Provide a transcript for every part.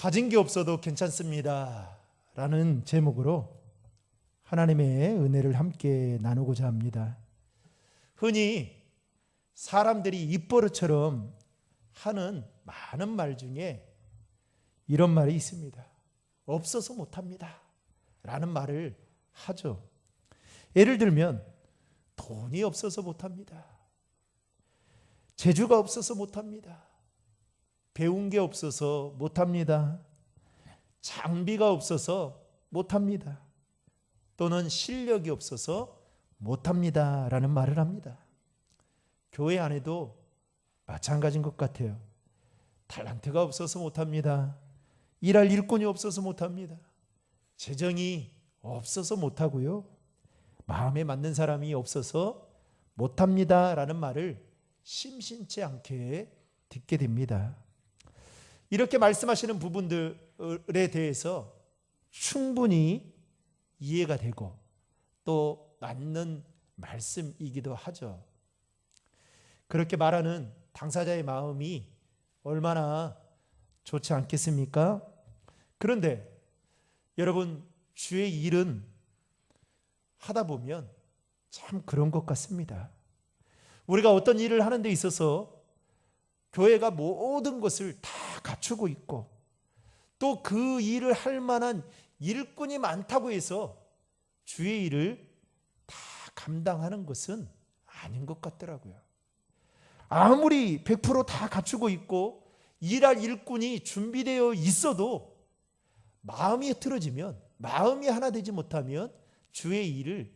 가진 게 없어도 괜찮습니다 라는 제목으로 하나님의 은혜를 함께 나누고자 합니다. 흔히 사람들이 입버릇처럼 하는 많은 말 중에 이런 말이 있습니다. 없어서 못합니다 라는 말을 하죠. 예를 들면 돈이 없어서 못합니다. 재주가 없어서 못합니다. 배운 게 없어서 못합니다. 장비가 없어서 못합니다. 또는 실력이 없어서 못합니다 라는 말을 합니다. 교회 안에도 마찬가지인 것 같아요. 탤런트가 없어서 못합니다. 일할 일꾼이 없어서 못합니다. 재정이 없어서 못하고요. 마음에 맞는 사람이 없어서 못합니다 라는 말을 심심치 않게 듣게 됩니다. 이렇게 말씀하시는 부분들에 대해서 충분히 이해가 되고 또 맞는 말씀이기도 하죠. 그렇게 말하는 당사자의 마음이 얼마나 좋지 않겠습니까? 그런데 여러분, 주의 일은 하다 보면 참 그런 것 같습니다. 우리가 어떤 일을 하는 데 있어서 교회가 모든 것을 다 갖추고 있고 또 그 일을 할 만한 일꾼이 많다고 해서 주의 일을 다 감당하는 것은 아닌 것 같더라고요. 아무리 100%다 갖추고 있고 일할 일꾼이 준비되어 있어도 마음이 흐트러지면, 마음이 하나 되지 못하면 주의 일을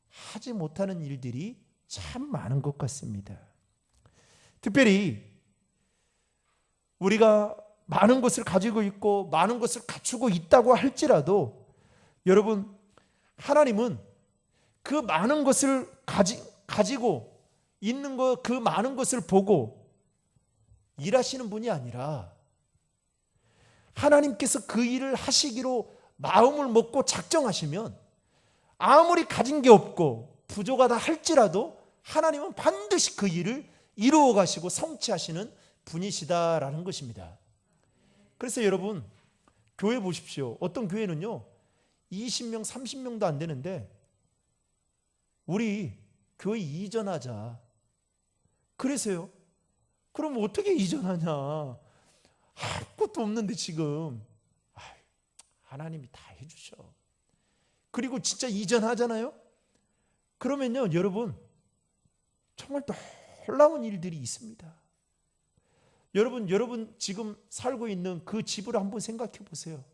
하지 못하는 일들이 참 많은 것 같습니다. 특별히 우리가 많은 것을 가지고 있고 많은 것을 갖추고 있다고 할지라도 여러분, 하나님은 그 많은 것을 가지고 있는 것, 그 많은 것을 보고 일하시는 분이 아니라 하나님께서 그 일을 하시기로 마음을 먹고 작정하시면 아무리 가진 게 없고 부족하다 할지라도 하나님은 반드시 그 일을 이루어 가시고 성취하시는 분이시다라는 것입니다. 그래서 여러분, 교회 보십시오. 어떤 교회는요 20명 30명도 안 되는데 우리 교회 이전하자 그래서요. 그럼 어떻게 이전하냐, 아무것도 없는데 지금. 하나님이 다 해주셔. 그리고 진짜 이전하잖아요. 그러면요 여러분, 정말 놀라운 일들이 있습니다. 여러분 지금 살고 있는 그 집을 한번 생각해 보세요.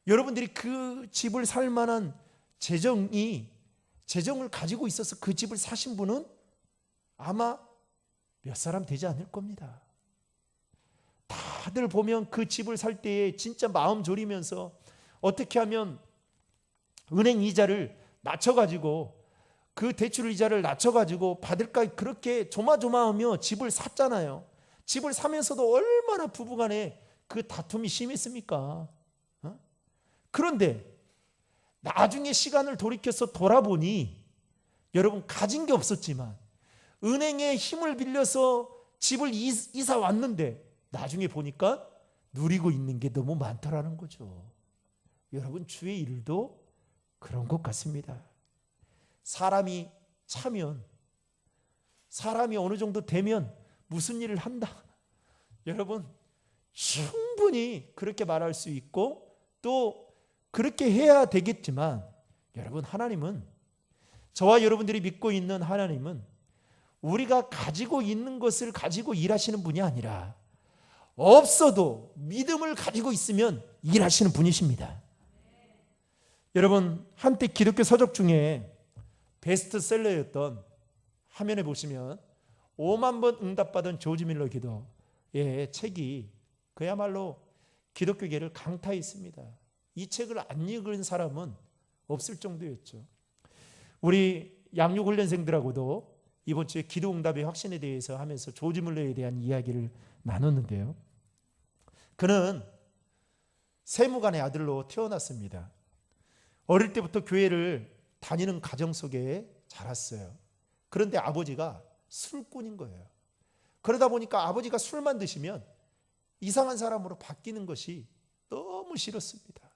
여러분들이 그 집을 살 만한 재정을 가지고 있어서 그 집을 사신 분은 아마 몇 사람 되지 않을 겁니다. 다들 보면 그 집을 살 때에 진짜 마음 졸이면서 어떻게 하면 은행 이자를 낮춰가지고 그 대출 이자를 낮춰가지고 받을까 그렇게 조마조마하며 집을 샀잖아요. 집을 사면서도 얼마나 부부간에 그 다툼이 심했습니까? 그런데 나중에 시간을 돌이켜서 돌아보니 여러분, 가진 게 없었지만 은행의 힘을 빌려서 집을 이사 왔는데 나중에 보니까 누리고 있는 게 너무 많더라는 거죠. 여러분, 주의 일도 그런 것 같습니다. 사람이 차면, 사람이 어느 정도 되면 무슨 일을 한다. 여러분, 충분히 그렇게 말할 수 있고 또 그렇게 해야 되겠지만 여러분, 하나님은, 저와 여러분들이 믿고 있는 하나님은 우리가 가지고 있는 것을 가지고 일하시는 분이 아니라 없어도 믿음을 가지고 있으면 일하시는 분이십니다. 여러분, 한때 기독교 서적 중에 베스트셀러였던, 화면에 보시면 5만 번 응답받은 조지 밀러 기도의 책이 그야말로 기독교계를 강타했습니다. 이 책을 안 읽은 사람은 없을 정도였죠. 우리 양육훈련생들하고도 이번 주에 기도응답의 확신에 대해서 하면서 조지 밀러에 대한 이야기를 나눴는데요. 그는 세무관의 아들로 태어났습니다. 어릴 때부터 교회를 다니는 가정 속에 자랐어요. 그런데 아버지가 술꾼인 거예요. 그러다 보니까 아버지가 술만 드시면 이상한 사람으로 바뀌는 것이 너무 싫었습니다.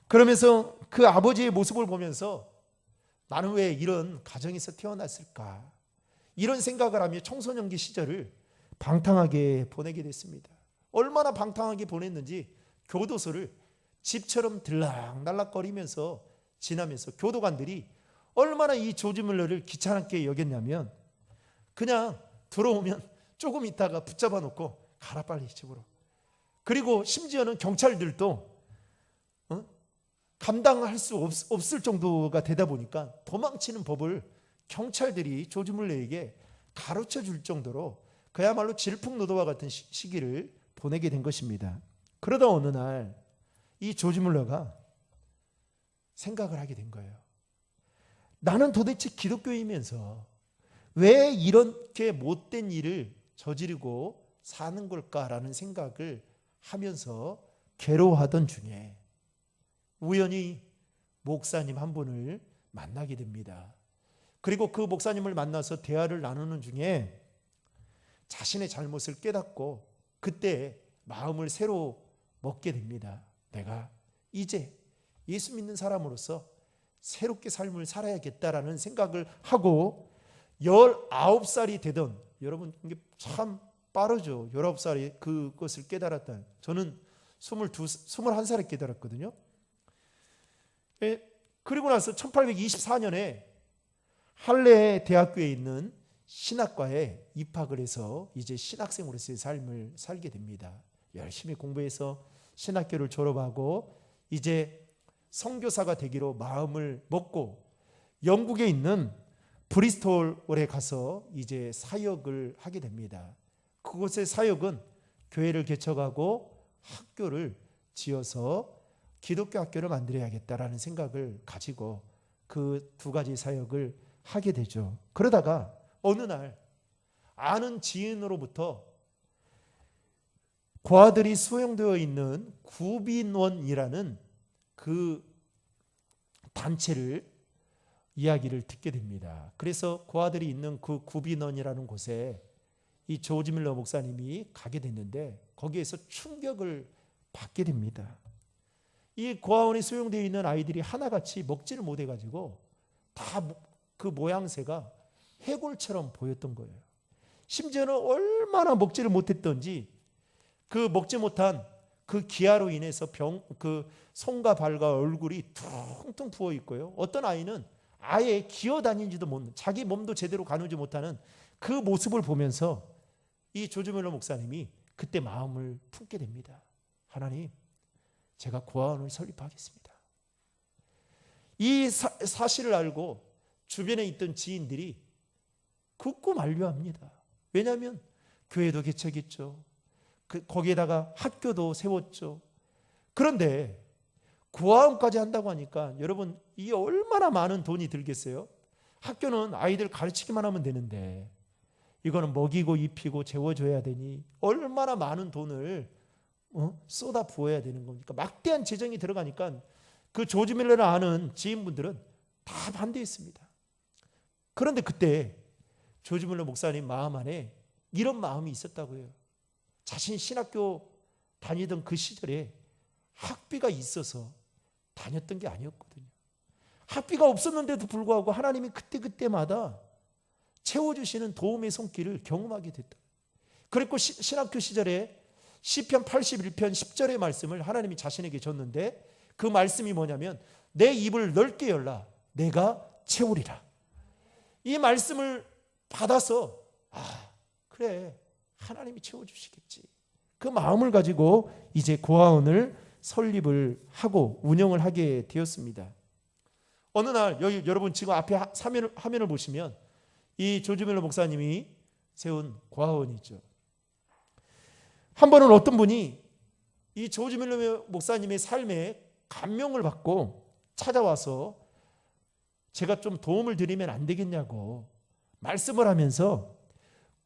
그러면서 그 아버지의 모습을 보면서 나는 왜 이런 가정에서 태어났을까? 이런 생각을 하며 청소년기 시절을 방탕하게 보내게 됐습니다. 얼마나 방탕하게 보냈는지 교도소를 집처럼 들락날락거리면서 지나면서 교도관들이 얼마나 이 조지 밀러를 귀찮게 여겼냐면 그냥 들어오면 조금 있다가 붙잡아 놓고 가라 빨리 집으로. 그리고 심지어는 경찰들도 감당할 수 없을 정도가 되다 보니까 도망치는 법을 경찰들이 조지 밀러에게 가르쳐 줄 정도로 그야말로 질풍노도와 같은 시기를 보내게 된 것입니다. 그러다 어느 날 이 조지 밀러가 생각을 하게 된 거예요. 나는 도대체 기독교이면서 왜 이렇게 못된 일을 저지르고 사는 걸까라는 생각을 하면서 괴로워하던 중에 우연히 목사님 한 분을 만나게 됩니다. 그리고 그 목사님을 만나서 대화를 나누는 중에 자신의 잘못을 깨닫고 그때 마음을 새로 먹게 됩니다. 내가 이제 예수 믿는 사람으로서 새롭게 삶을 살아야겠다라는 생각을 하고 19살이 되던, 여러분 이게 참 빠르죠. 19살에 그것을 깨달았다. 저는 21살에 깨달았거든요. 그리고 나서 1824년에 할레 대학교에 있는 신학과에 입학을 해서 이제 신학생으로서의 삶을 살게 됩니다. 열심히 공부해서 신학교를 졸업하고 이제 선교사가 되기로 마음을 먹고 영국에 있는 브리스톨에 가서 이제 사역을 하게 됩니다. 그곳의 사역은 교회를 개척하고 학교를 지어서 기독교 학교를 만들어야겠다라는 생각을 가지고 그 두 가지 사역을 하게 되죠. 그러다가 어느 날 아는 지인으로부터 고아들이 수용되어 있는 구빈원이라는 그 단체를 이야기를 듣게 됩니다. 그래서 고아들이 있는 그 구빈원이라는 곳에 이 조지 밀러 목사님이 가게 됐는데 거기에서 충격을 받게 됩니다. 이 고아원에 수용되어 있는 아이들이 하나같이 먹지를 못해가지고 다 그 모양새가 해골처럼 보였던 거예요. 심지어는 얼마나 먹지를 못했던지 그 먹지 못한 그 기아로 인해서 그 손과 발과 얼굴이 퉁퉁 부어 있고요. 어떤 아이는 아예 기어다니지도 못하는, 자기 몸도 제대로 가누지 못하는 그 모습을 보면서 이 조지 밀러 목사님이 그때 마음을 품게 됩니다. 하나님, 제가 고아원을 설립하겠습니다. 이 사실을 알고 주변에 있던 지인들이 굳고 만류합니다. 왜냐하면 교회도 개척했죠. 거기에다가 학교도 세웠죠. 그런데 고아원까지 한다고 하니까 여러분 이게 얼마나 많은 돈이 들겠어요? 학교는 아이들 가르치기만 하면 되는데 이거는 먹이고 입히고 재워줘야 되니 얼마나 많은 돈을 쏟아 부어야 되는 겁니까? 막대한 재정이 들어가니까 그 조지 밀러를 아는 지인분들은 다 반대했습니다. 그런데 그때 조지 밀러 목사님 마음 안에 이런 마음이 있었다고 해요. 자신 신학교 다니던 그 시절에 학비가 있어서 다녔던 게 아니었거든요. 학비가 없었는데도 불구하고 하나님이 그때그때마다 채워주시는 도움의 손길을 경험하게 됐다. 그리고 신학교 시절에 시편 81편 10절의 말씀을 하나님이 자신에게 줬는데 그 말씀이 뭐냐면 내 입을 넓게 열라 내가 채우리라. 이 말씀을 받아서 그래 하나님이 채워주시겠지. 그 마음을 가지고 이제 고아원을 설립을 하고 운영을 하게 되었습니다. 어느 날 여기 여러분 지금 앞에 화면을 보시면 이 조지 밀러 목사님이 세운 고아원이죠. 한 번은 어떤 분이 이 조지 밀러 목사님의 삶에 감명을 받고 찾아와서 제가 좀 도움을 드리면 안 되겠냐고 말씀을 하면서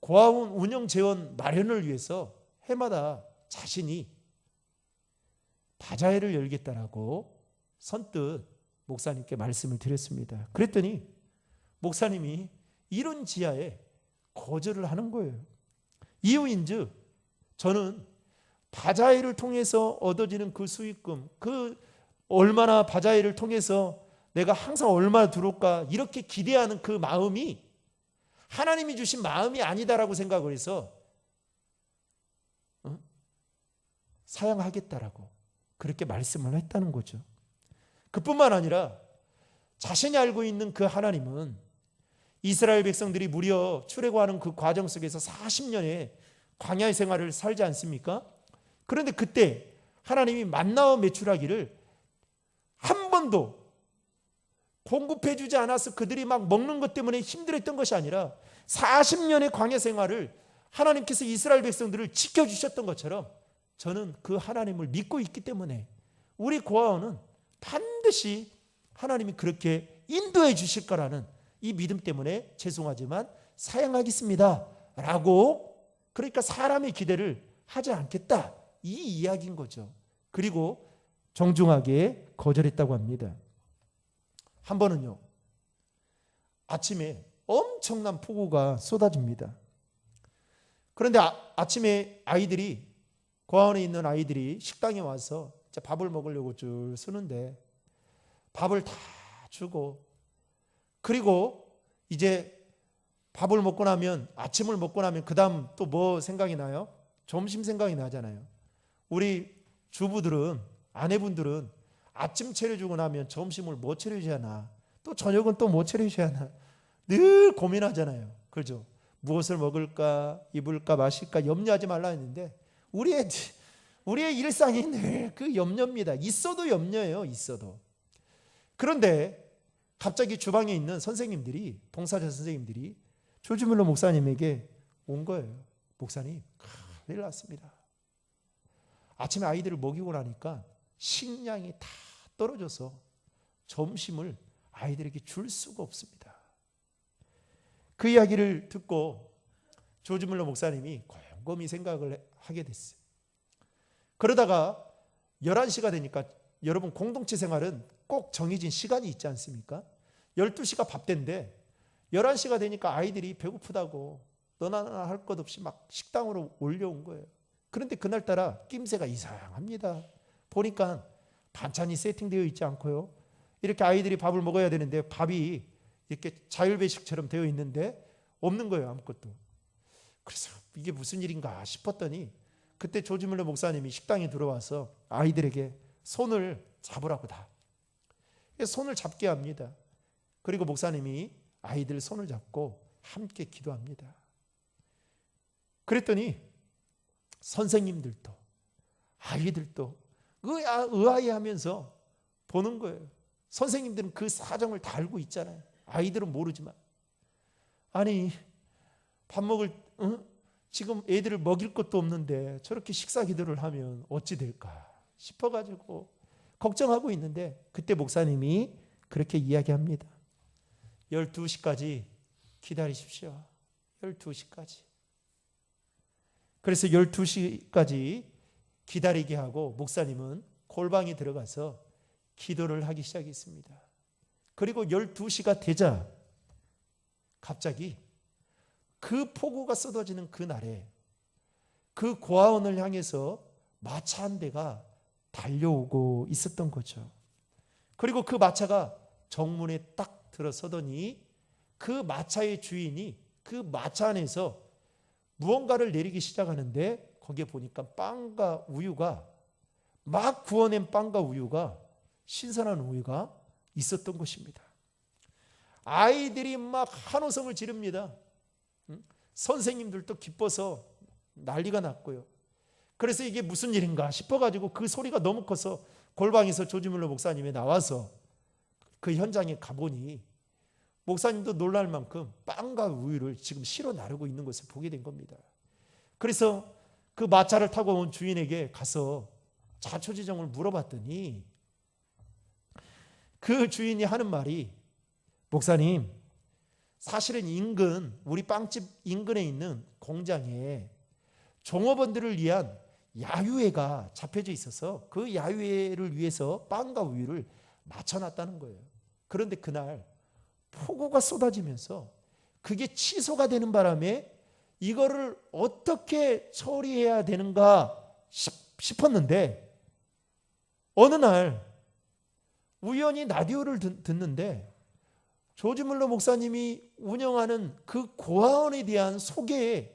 고아원 운영 재원 마련을 위해서 해마다 자신이 바자회를 열겠다라고 선뜻 목사님께 말씀을 드렸습니다. 그랬더니 목사님이 이런 지하에 거절을 하는 거예요. 이유인즉 저는 바자회를 통해서 얻어지는 그 수익금, 그 얼마나 바자회를 통해서 내가 항상 얼마나 들어올까 이렇게 기대하는 그 마음이 하나님이 주신 마음이 아니다라고 생각을 해서 사양하겠다라고 그렇게 말씀을 했다는 거죠. 그뿐만 아니라 자신이 알고 있는 그 하나님은 이스라엘 백성들이 무려 출애굽하는 그 과정 속에서 40년의 광야의 생활을 살지 않습니까? 그런데 그때 하나님이 만나와 메추라기를 한 번도 공급해 주지 않아서 그들이 막 먹는 것 때문에 힘들었던 것이 아니라 40년의 광야 생활을 하나님께서 이스라엘 백성들을 지켜주셨던 것처럼 저는 그 하나님을 믿고 있기 때문에 우리 고아원은 반드시 하나님이 그렇게 인도해 주실 거라는 이 믿음 때문에 죄송하지만 사양하겠습니다 라고, 그러니까 사람의 기대를 하지 않겠다 이 이야기인 거죠. 그리고 정중하게 거절했다고 합니다. 한 번은요, 아침에 엄청난 폭우가 쏟아집니다. 그런데 아침에 아이들이, 고아원에 있는 아이들이 식당에 와서 밥을 먹으려고 줄 서는데 밥을 다 주고, 그리고 이제 밥을 먹고 나면, 아침을 먹고 나면 그 다음 또 뭐 생각이 나요? 점심 생각이 나잖아요. 우리 주부들은, 아내분들은 아침 차려주고 나면 점심을 뭐 차려줘야 하나, 또 저녁은 또 뭐 차려줘야 하나 늘 고민하잖아요. 그렇죠? 무엇을 먹을까, 입을까, 마실까 염려하지 말라 했는데 우리의 일상이 늘 그 염려입니다. 있어도 염려예요. 있어도. 그런데 갑자기 주방에 있는 선생님들이, 봉사자 선생님들이 조지 뮬러 목사님에게 온 거예요. 목사님, 큰일 났습니다. 아침에 아이들을 먹이고 나니까 식량이 다 떨어져서 점심을 아이들에게 줄 수가 없습니다. 그 이야기를 듣고 조지 뮬러 목사님이 곰곰이 생각을 하게 됐어요. 그러다가 11시가 되니까, 여러분 공동체 생활은 꼭 정해진 시간이 있지 않습니까? 12시가 밥때인데 11시가 되니까 아이들이 배고프다고 너나 할 것 없이 막 식당으로 올려온 거예요. 그런데 그날따라 낌새가 이상합니다. 보니까 반찬이 세팅되어 있지 않고요, 이렇게 아이들이 밥을 먹어야 되는데 밥이 이렇게 자율배식처럼 되어 있는데 없는 거예요. 아무것도. 그래서 이게 무슨 일인가 싶었더니 그때 조지 뮬러 목사님이 식당에 들어와서 아이들에게 손을 잡으라고 다 손을 잡게 합니다. 그리고 목사님이 아이들 손을 잡고 함께 기도합니다. 그랬더니 선생님들도 아이들도 의아해하면서 보는 거예요. 선생님들은 그 사정을 다 알고 있잖아요. 아이들은 모르지만, 아니 밥 먹을 지금 애들을 먹일 것도 없는데 저렇게 식사 기도를 하면 어찌 될까 싶어가지고 걱정하고 있는데, 그때 목사님이 그렇게 이야기합니다. 12시까지 기다리십시오. 12시까지. 그래서 12시까지 기다리게 하고 목사님은 골방에 들어가서 기도를 하기 시작했습니다. 그리고 12시가 되자 갑자기 그 폭우가 쏟아지는 그날에 그 고아원을 향해서 마차 한 대가 달려오고 있었던 거죠. 그리고 그 마차가 정문에 딱 들어서더니 그 마차의 주인이 그 마차 안에서 무언가를 내리기 시작하는데, 거기에 보니까 빵과 우유가, 막 구워낸 빵과 우유가, 신선한 우유가 있었던 것입니다. 아이들이 막 한호성을 지릅니다. 선생님들도 기뻐서 난리가 났고요. 그래서 이게 무슨 일인가 싶어가지고 그 소리가 너무 커서 골방에서 조지 뮬러 목사님이 나와서 그 현장에 가보니 목사님도 놀랄 만큼 빵과 우유를 지금 실어 나르고 있는 것을 보게 된 겁니다. 그래서 그 마차를 타고 온 주인에게 가서 자초지종을 물어봤더니 그 주인이 하는 말이, 목사님, 사실은 우리 빵집 인근에 있는 공장에 종업원들을 위한 야유회가 잡혀져 있어서 그 야유회를 위해서 빵과 우유를 맞춰놨다는 거예요. 그런데 그날 폭우가 쏟아지면서 그게 취소가 되는 바람에 이거를 어떻게 처리해야 되는가 싶었는데 어느 날 우연히 라디오를 듣는데 조지 물러 목사님이 운영하는 그 고아원에 대한 소개에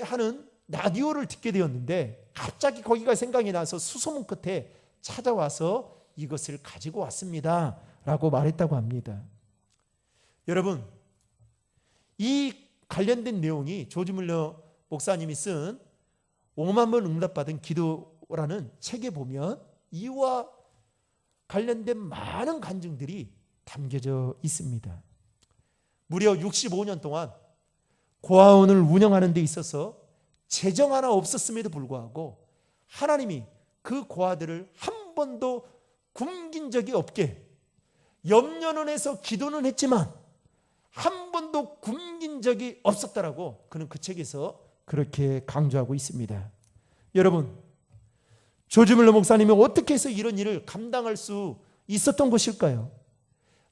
하는 라디오를 듣게 되었는데 갑자기 거기가 생각이 나서 수소문 끝에 찾아와서 이것을 가지고 왔습니다 라고 말했다고 합니다. 여러분, 이 관련된 내용이 조지 물러 목사님이 쓴 5만 번 응답받은 기도라는 책에 보면 이와 관련된 많은 간증들이 담겨져 있습니다. 무려 65년 동안 고아원을 운영하는 데 있어서 재정 하나 없었음에도 불구하고 하나님이 그 고아들을 한 번도 굶긴 적이 없게 염려는 해서 기도는 했지만 한 번도 굶긴 적이 없었다라고 그는 그 책에서 그렇게 강조하고 있습니다. 여러분, 조지 물러 목사님이 어떻게 해서 이런 일을 감당할 수 있었던 것일까요?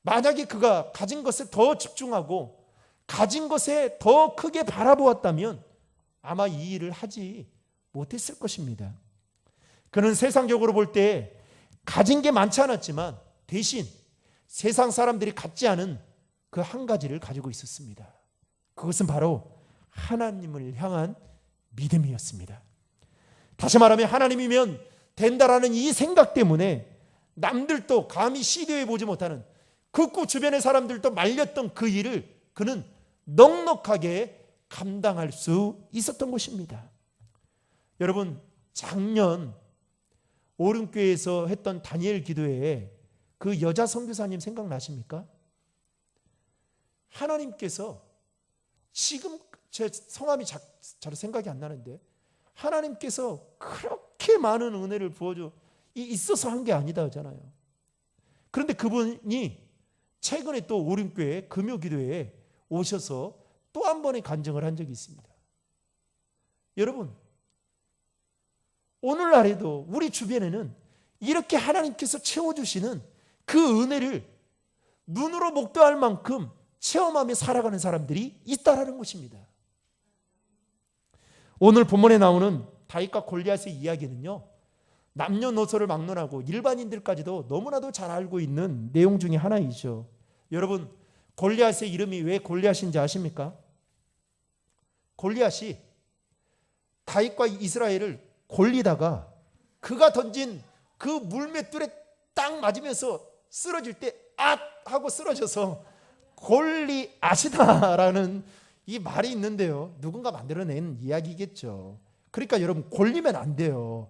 만약에 그가 가진 것에 더 집중하고 가진 것에 더 크게 바라보았다면 아마 이 일을 하지 못했을 것입니다. 그는 세상적으로 볼 때 가진 게 많지 않았지만 대신 세상 사람들이 갖지 않은 그 한 가지를 가지고 있었습니다. 그것은 바로 하나님을 향한 믿음이었습니다. 다시 말하면 하나님이면 된다라는 이 생각 때문에 남들도 감히 시도해 보지 못하는 그 주변의 사람들도 말렸던 그 일을 그는 넉넉하게 감당할 수 있었던 것입니다. 여러분, 작년 오름교회에서 했던 다니엘 기도회에 그 여자 선교사님 생각나십니까? 하나님께서 지금 제 성함이 잘 생각이 안 나는데 하나님께서 그렇게 많은 은혜를 부어줘 있어서 한 게 아니다 하잖아요. 그런데 그분이 최근에 또 오림교회 금요기도회에 오셔서 또 한 번의 간증을 한 적이 있습니다. 여러분, 오늘날에도 우리 주변에는 이렇게 하나님께서 채워주시는 그 은혜를 눈으로 목도할 만큼 체험하며 살아가는 사람들이 있다라는 것입니다. 오늘 본문에 나오는 다윗과 골리앗의 이야기는요, 남녀노소를 막론하고 일반인들까지도 너무나도 잘 알고 있는 내용 중에 하나이죠. 여러분, 골리앗의 이름이 왜 골리앗인지 아십니까? 골리앗이 다윗과 이스라엘을 골리다가 그가 던진 그 물맷돌에 딱 맞으면서 쓰러질 때 앗! 하고 쓰러져서 골리앗이다라는 이 말이 있는데요, 누군가 만들어낸 이야기겠죠. 그러니까 여러분, 골리면 안 돼요.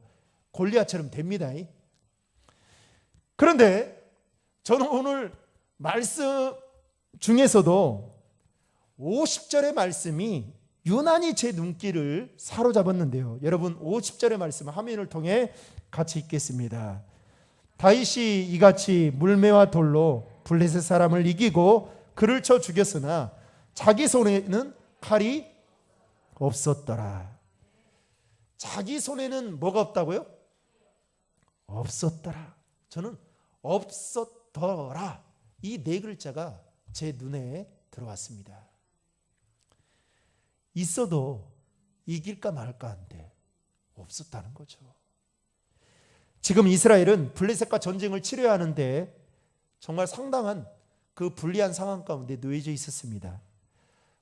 골리앗처럼 됩니다. 그런데 저는 오늘 말씀 중에서도 50절의 말씀이 유난히 제 눈길을 사로잡았는데요. 여러분, 50절의 말씀 화면을 통해 같이 읽겠습니다. 다윗이 이같이 물매와 돌로 블레셋 사람을 이기고 그를 쳐 죽였으나 자기 손에는 칼이 없었더라. 자기 손에는 뭐가 없다고요? 없었더라. 저는 없었더라, 이 네 글자가 제 눈에 들어왔습니다. 있어도 이길까 말까 한데 없었다는 거죠. 지금 이스라엘은 블레셋과 전쟁을 치러야 하는데 정말 상당한 그 불리한 상황 가운데 놓여져 있었습니다.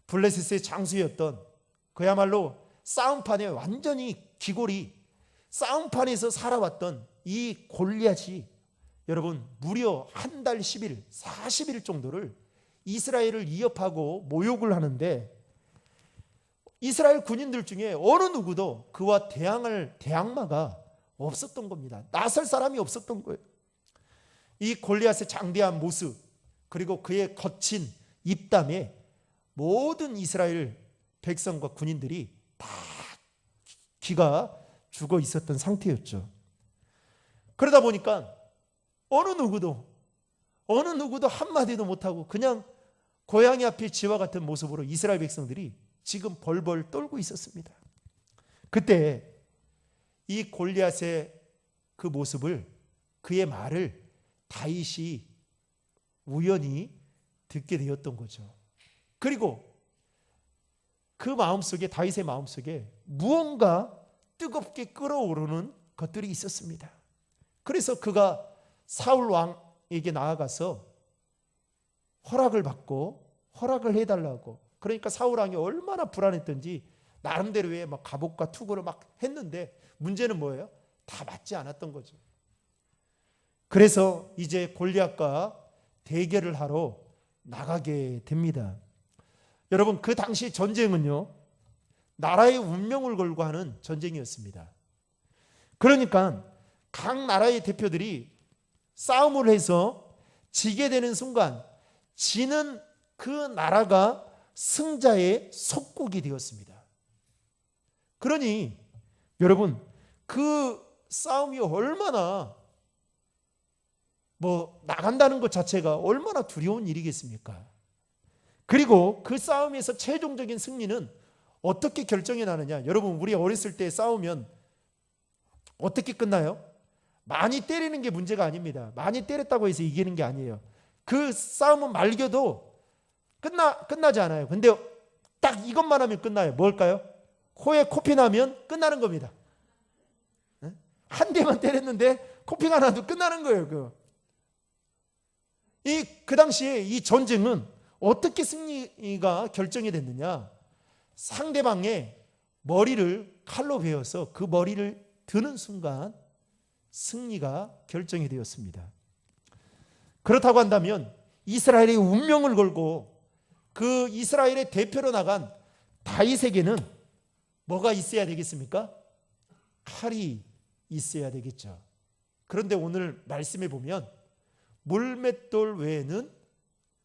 블레셋의 장수였던, 그야말로 싸움판에 완전히 기골이 싸움판에서 살아왔던 이 골리앗이 여러분 무려 한 달 10일 40일 정도를 이스라엘을 위협하고 모욕을 하는데 이스라엘 군인들 중에 어느 누구도 그와 대항할 대항마가 없었던 겁니다. 나설 사람이 없었던 거예요. 이 골리앗의 장대한 모습, 그리고 그의 거친 입담에 모든 이스라엘 백성과 군인들이 다 기가 죽어 있었던 상태였죠. 그러다 보니까 어느 누구도 한마디도 못하고 그냥 고양이 앞에 쥐와 같은 모습으로 이스라엘 백성들이 지금 벌벌 떨고 있었습니다. 그때 이 골리앗의 그 모습을, 그의 말을 다윗이 우연히 듣게 되었던 거죠. 그리고 그 마음속에, 다윗의 마음속에 무언가 뜨겁게 끓어오르는 것들이 있었습니다. 그래서 그가 사울 왕에게 나아가서 허락을 받고 허락을 해달라고. 그러니까 사울 왕이 얼마나 불안했던지 나름대로의 막 갑옷과 투구를 막 했는데 문제는 뭐예요? 다 맞지 않았던 거죠. 그래서 이제 골리앗과 대결을 하러 나가게 됩니다. 여러분, 그 당시 전쟁은요, 나라의 운명을 걸고 하는 전쟁이었습니다. 그러니까 각 나라의 대표들이 싸움을 해서 지게 되는 순간 지는 그 나라가 승자의 속국이 되었습니다. 그러니 여러분, 그 싸움이 얼마나 나간다는 것 자체가 얼마나 두려운 일이겠습니까? 그리고 그 싸움에서 최종적인 승리는 어떻게 결정이 나느냐? 여러분, 우리 어렸을 때 싸우면 어떻게 끝나요? 많이 때리는 게 문제가 아닙니다. 많이 때렸다고 해서 이기는 게 아니에요. 그 싸움은 말겨도 끝나지 않아요. 근데 딱 이것만 하면 끝나요. 뭘까요? 코에 코피 나면 끝나는 겁니다. 한 대만 때렸는데 코피가 나도 끝나는 거예요. 그 당시에 이 전쟁은 어떻게 승리가 결정이 됐느냐? 상대방의 머리를 칼로 베어서 그 머리를 드는 순간 승리가 결정이 되었습니다. 그렇다고 한다면 이스라엘의 운명을 걸고 그 이스라엘의 대표로 나간 다윗에게는 뭐가 있어야 되겠습니까? 칼이 있어야 되겠죠. 그런데 오늘 말씀에 보면 물맷돌 외에는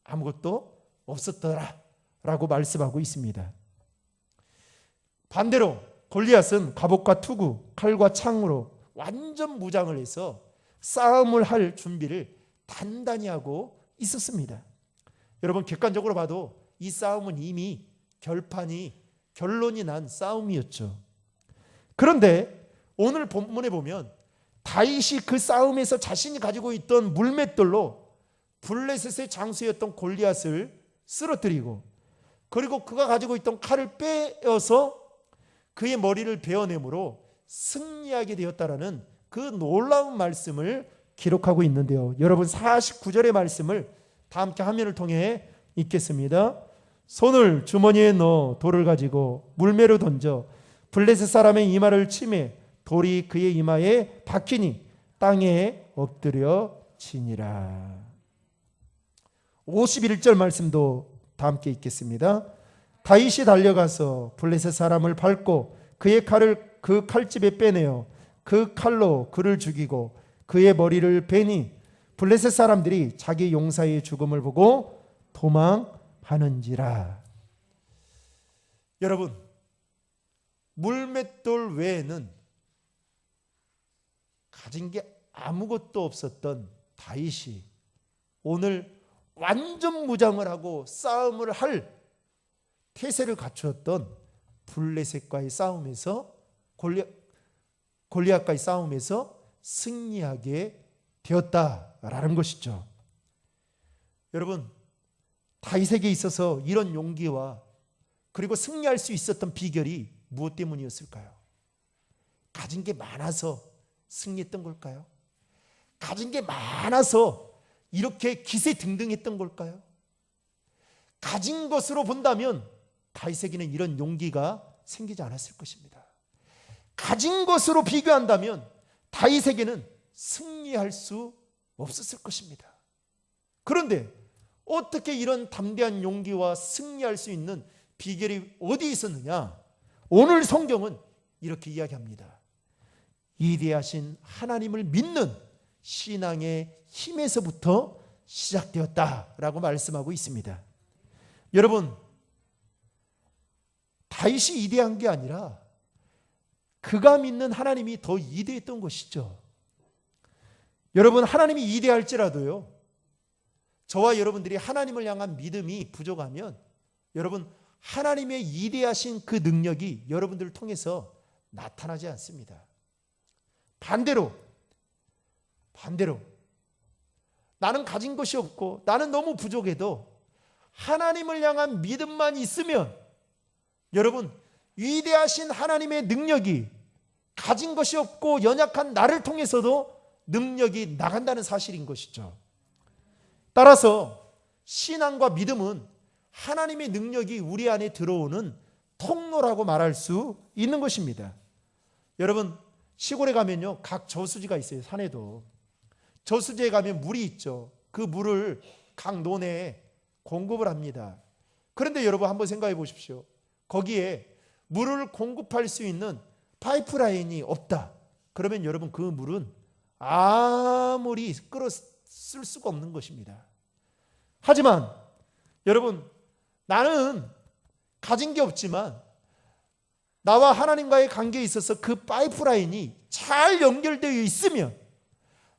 아무것도 없었더라 라고 말씀하고 있습니다. 반대로 골리앗은 갑옷과 투구, 칼과 창으로 완전 무장을 해서 싸움을 할 준비를 단단히 하고 있었습니다. 여러분, 객관적으로 봐도 이 싸움은 이미 결론이 난 싸움이었죠. 그런데 오늘 본문에 보면 다윗이 그 싸움에서 자신이 가지고 있던 물맷돌로 블레셋의 장수였던 골리앗을 쓰러뜨리고, 그리고 그가 가지고 있던 칼을 빼어서 그의 머리를 베어내므로 승리하게 되었다라는 그 놀라운 말씀을 기록하고 있는데요. 여러분, 49절의 말씀을 다 함께 화면을 통해 읽겠습니다. 손을 주머니에 넣어 돌을 가지고 물매로 던져 블레셋 사람의 이마를 치매 돌이 그의 이마에 박히니 땅에 엎드려 지니라. 51절 말씀도 다 함께 읽겠습니다. 다윗이 달려가서 블레셋 사람을 밟고 그의 칼을 그 칼집에 빼내어 그 칼로 그를 죽이고 그의 머리를 베니 블레셋 사람들이 자기 용사의 죽음을 보고 도망하는지라. 여러분, 물맷돌 외에는 가진 게 아무것도 없었던 다윗이 오늘 완전 무장을 하고 싸움을 할 태세를 갖추었던 블레셋과의 싸움에서 골리앗과의 싸움에서 승리하게 되었다라는 것이죠. 여러분, 다윗에게 있어서 이런 용기와 그리고 승리할 수 있었던 비결이 무엇 때문이었을까요? 가진 게 많아서 승리했던 걸까요? 가진 게 많아서 이렇게 기세등등했던 걸까요? 가진 것으로 본다면 다윗에게는 이런 용기가 생기지 않았을 것입니다. 가진 것으로 비교한다면 다윗에게는 승리할 수 없었을 것입니다. 그런데 어떻게 이런 담대한 용기와 승리할 수 있는 비결이 어디 있었느냐? 오늘 성경은 이렇게 이야기합니다. 위대하신 하나님을 믿는 신앙의 힘에서부터 시작되었다라고 말씀하고 있습니다. 여러분, 다윗이 위대한 게 아니라 그가 믿는 하나님이 더 위대했던 것이죠. 여러분, 하나님이 위대할지라도요, 저와 여러분들이 하나님을 향한 믿음이 부족하면 여러분, 하나님의 위대하신 그 능력이 여러분들을 통해서 나타나지 않습니다. 반대로 나는 가진 것이 없고 나는 너무 부족해도 하나님을 향한 믿음만 있으면 여러분, 위대하신 하나님의 능력이 가진 것이 없고 연약한 나를 통해서도 능력이 나간다는 사실인 것이죠. 따라서 신앙과 믿음은 하나님의 능력이 우리 안에 들어오는 통로라고 말할 수 있는 것입니다. 여러분, 시골에 가면요, 각 저수지가 있어요. 산에도 저수지에 가면 물이 있죠. 그 물을 각 논에 공급을 합니다. 그런데 여러분 한번 생각해 보십시오. 거기에 물을 공급할 수 있는 파이프라인이 없다. 그러면 여러분 그 물은 아무리 끌어 쓸 수가 없는 것입니다. 하지만 여러분, 나는 가진 게 없지만 나와 하나님과의 관계에 있어서 그 파이프라인이 잘 연결되어 있으면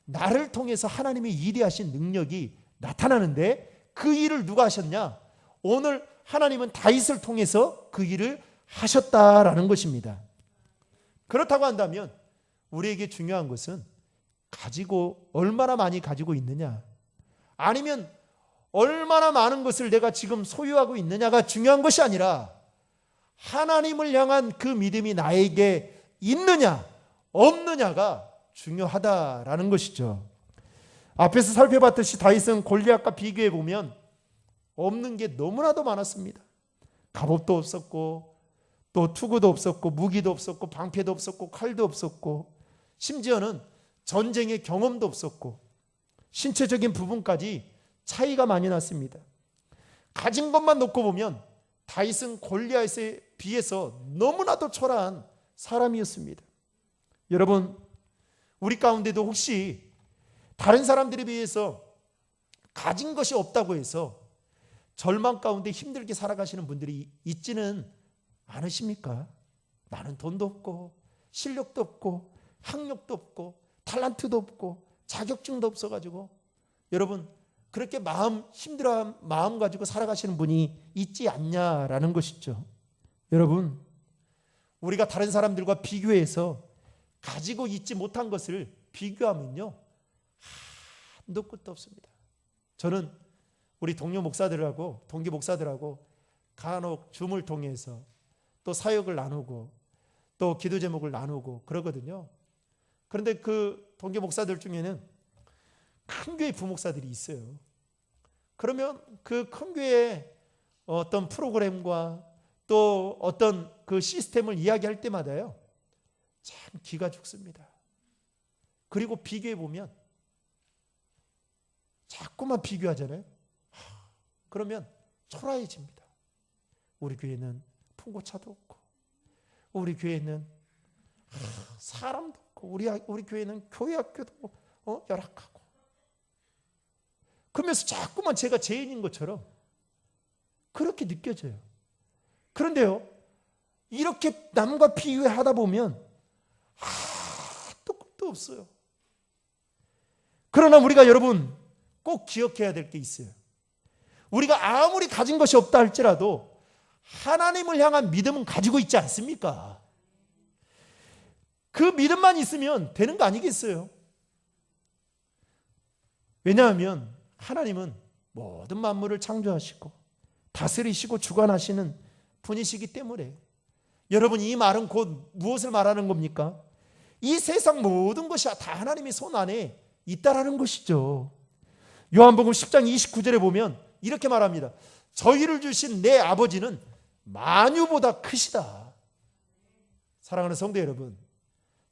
나를 통해서 하나님의 일하신 능력이 나타나는데, 그 일을 누가 하셨냐? 오늘 하나님은 다윗을 통해서 그 일을 하셨다라는 것입니다. 그렇다고 한다면 우리에게 중요한 것은 얼마나 많이 가지고 있느냐, 아니면 얼마나 많은 것을 내가 지금 소유하고 있느냐가 중요한 것이 아니라 하나님을 향한 그 믿음이 나에게 있느냐 없느냐가 중요하다라는 것이죠. 앞에서 살펴봤듯이 다윗은 골리앗과 비교해 보면 없는 게 너무나도 많았습니다. 갑옷도 없었고, 또 투구도 없었고, 무기도 없었고, 방패도 없었고, 칼도 없었고, 심지어는 전쟁의 경험도 없었고, 신체적인 부분까지 차이가 많이 났습니다. 가진 것만 놓고 보면 다윗은 골리앗에 비해서 너무나도 초라한 사람이었습니다. 여러분, 우리 가운데도 혹시 다른 사람들에 비해서 가진 것이 없다고 해서 절망 가운데 힘들게 살아가시는 분들이 있지는 않으십니까? 나는 돈도 없고 실력도 없고 학력도 없고 탤런트도 없고 자격증도 없어가지고, 여러분 그렇게 힘들어한 마음 가지고 살아가시는 분이 있지 않냐라는 것이죠. 여러분, 우리가 다른 사람들과 비교해서 가지고 있지 못한 것을 비교하면요, 한도 끝도 없습니다. 저는 우리 동료 목사들하고 동기 목사들하고 간혹 줌을 통해서 또 사역을 나누고 또 기도 제목을 나누고 그러거든요. 그런데 그 동기 목사들 중에는 큰 교회 부목사들이 있어요. 그러면 그 큰 교회의 어떤 프로그램과 또 어떤 그 시스템을 이야기할 때마다요, 참 기가 죽습니다. 그리고 비교해 보면 자꾸만 비교하잖아요. 그러면 초라해집니다. 우리 교회는 풍고차도 없고, 우리 교회는 사람도 없고, 우리 교회는 교회 학교도 열악하고, 그러면서 자꾸만 제가 죄인인 것처럼 그렇게 느껴져요. 그런데요, 이렇게 남과 비교하다 보면 끝도 없어요. 그러나 우리가 여러분 꼭 기억해야 될 게 있어요. 우리가 아무리 가진 것이 없다 할지라도 하나님을 향한 믿음은 가지고 있지 않습니까? 그 믿음만 있으면 되는 거 아니겠어요? 왜냐하면 하나님은 모든 만물을 창조하시고 다스리시고 주관하시는 분이시기 때문에, 여러분 이 말은 곧 무엇을 말하는 겁니까? 이 세상 모든 것이 다 하나님의 손 안에 있다라는 것이죠. 요한복음 10장 29절에 보면 이렇게 말합니다. 저희를 주신 내 아버지는 만유보다 크시다. 사랑하는 성도 여러분,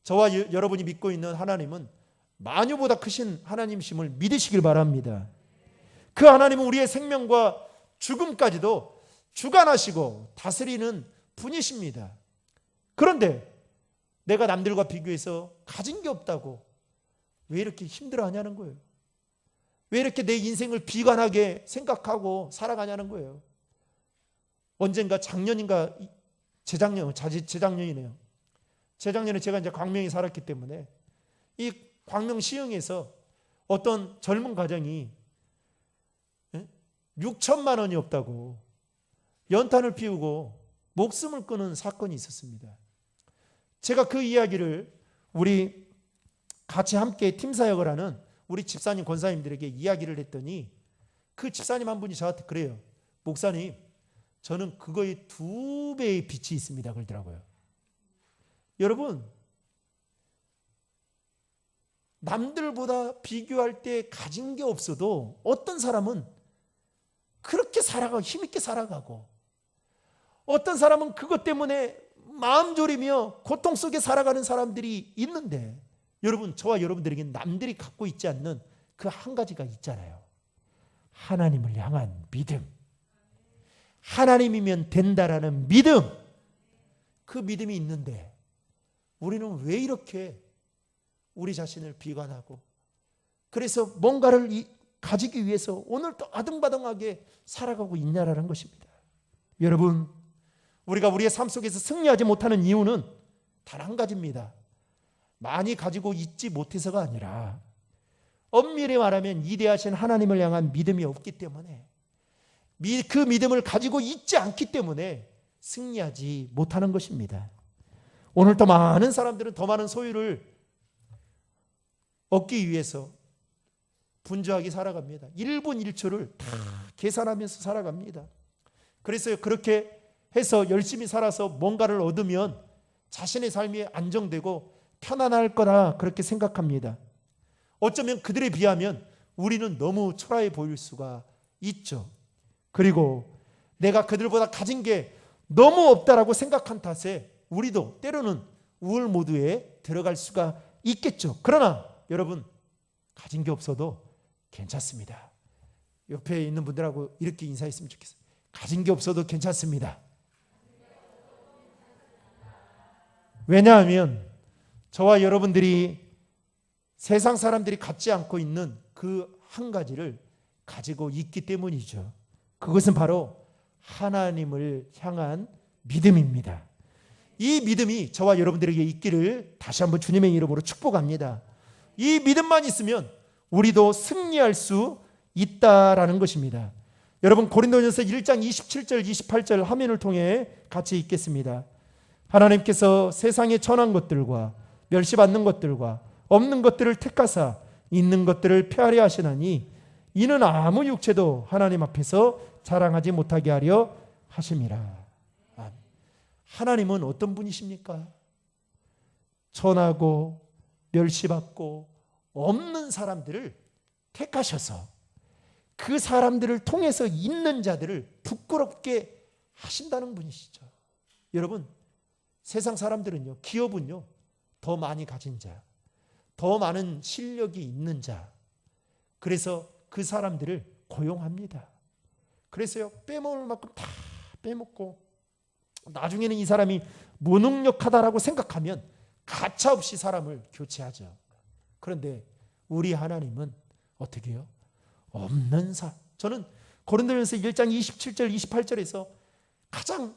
저와 여러분이 믿고 있는 하나님은 만유보다 크신 하나님이심을 믿으시길 바랍니다. 그 하나님은 우리의 생명과 죽음까지도 주관하시고 다스리는 분이십니다. 그런데 내가 남들과 비교해서 가진 게 없다고 왜 이렇게 힘들어하냐는 거예요. 왜 이렇게 내 인생을 비관하게 생각하고 살아가냐는 거예요. 언젠가 작년인가 재작년이네요. 재작년에 제가 이제 광명에 살았기 때문에 이 광명 시흥에서 어떤 젊은 가정이 6천만 원이 없다고 연탄을 피우고 목숨을 끊은 사건이 있었습니다. 제가 그 이야기를 우리 같이 함께 팀사역을 하는 우리 집사님, 권사님들에게 이야기를 했더니 그 집사님 한 분이 저한테 그래요. 목사님, 저는 그거의 2배의 빛이 있습니다. 그러더라고요. 여러분, 남들보다 비교할 때 가진 게 없어도 어떤 사람은 그렇게 살아가고 힘있게 살아가고, 어떤 사람은 그것 때문에 마음 졸이며 고통 속에 살아가는 사람들이 있는데, 여러분, 저와 여러분들에게 남들이 갖고 있지 않는 그 한 가지가 있잖아요. 하나님을 향한 믿음. 하나님이면 된다라는 믿음. 그 믿음이 있는데 우리는 왜 이렇게 우리 자신을 비관하고, 그래서 뭔가를 가지기 위해서 오늘도 아등바등하게 살아가고 있냐라는 것입니다. 여러분, 우리가 우리의 삶 속에서 승리하지 못하는 이유는 단 한 가지입니다. 많이 가지고 있지 못해서가 아니라, 엄밀히 말하면 이대하신 하나님을 향한 믿음이 없기 때문에, 그 믿음을 가지고 있지 않기 때문에 승리하지 못하는 것입니다. 오늘 더 많은 사람들은 더 많은 소유를 얻기 위해서 분주하게 살아갑니다. 1분 1초를 다 계산하면서 살아갑니다. 그래서 그렇게 해서 열심히 살아서 뭔가를 얻으면 자신의 삶이 안정되고 편안할 거라 그렇게 생각합니다. 어쩌면 그들에 비하면 우리는 너무 초라해 보일 수가 있죠. 그리고 내가 그들보다 가진 게 너무 없다라고 생각한 탓에 우리도 때로는 우울 모드에 들어갈 수가 있겠죠. 그러나 여러분, 가진 게 없어도 괜찮습니다. 옆에 있는 분들하고 이렇게 인사했으면 좋겠어요. 가진 게 없어도 괜찮습니다. 왜냐하면 저와 여러분들이 세상 사람들이 갖지 않고 있는 그 한 가지를 가지고 있기 때문이죠. 그것은 바로 하나님을 향한 믿음입니다. 이 믿음이 저와 여러분들에게 있기를 다시 한번 주님의 이름으로 축복합니다. 이 믿음만 있으면 우리도 승리할 수 있다라는 것입니다. 여러분, 고린도전서 1장 27절 28절 화면을 통해 같이 읽겠습니다. 하나님께서 세상에 천한 것들과 멸시받는 것들과 없는 것들을 택하사 있는 것들을 폐하려 하시나니 이는 아무 육체도 하나님 앞에서 자랑하지 못하게 하려 하심이라. 하나님은 어떤 분이십니까? 천하고 멸시받고 없는 사람들을 택하셔서 그 사람들을 통해서 있는 자들을 부끄럽게 하신다는 분이시죠. 여러분, 세상 사람들은요, 기업은요, 더 많이 가진 자, 더 많은 실력이 있는 자, 그래서 그 사람들을 고용합니다. 그래서요, 빼먹을 만큼 다 빼먹고 나중에는 이 사람이 무능력하다라고 생각하면 가차없이 사람을 교체하죠. 그런데 우리 하나님은 어떻게 해요? 없는 사. 저는 고린도전서 1장 27절 28절에서 가장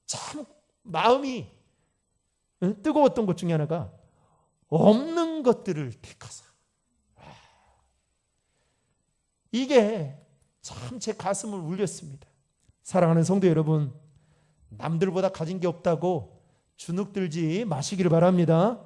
참 마음이 뜨거웠던 것 중에 하나가 없는 것들을 택하사. 이게 참 제 가슴을 울렸습니다. 사랑하는 성도 여러분, 남들보다 가진 게 없다고 주눅들지 마시기를 바랍니다.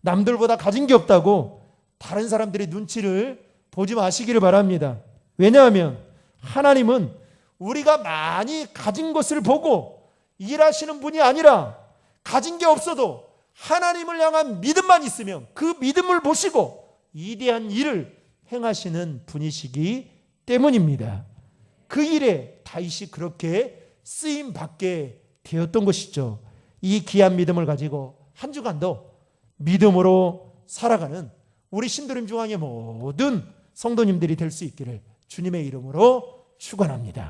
남들보다 가진 게 없다고 다른 사람들의 눈치를 보지 마시기를 바랍니다. 왜냐하면 하나님은 우리가 많이 가진 것을 보고 일하시는 분이 아니라, 가진 게 없어도 하나님을 향한 믿음만 있으면 그 믿음을 보시고 위대한 일을 행하시는 분이시기 때문입니다. 그 일에 다윗이 그렇게 쓰임 받게 되었던 것이죠. 이 귀한 믿음을 가지고 한 주간도 믿음으로 살아가는 우리 신도림 중앙의 모든 성도님들이 될 수 있기를 주님의 이름으로 축원합니다.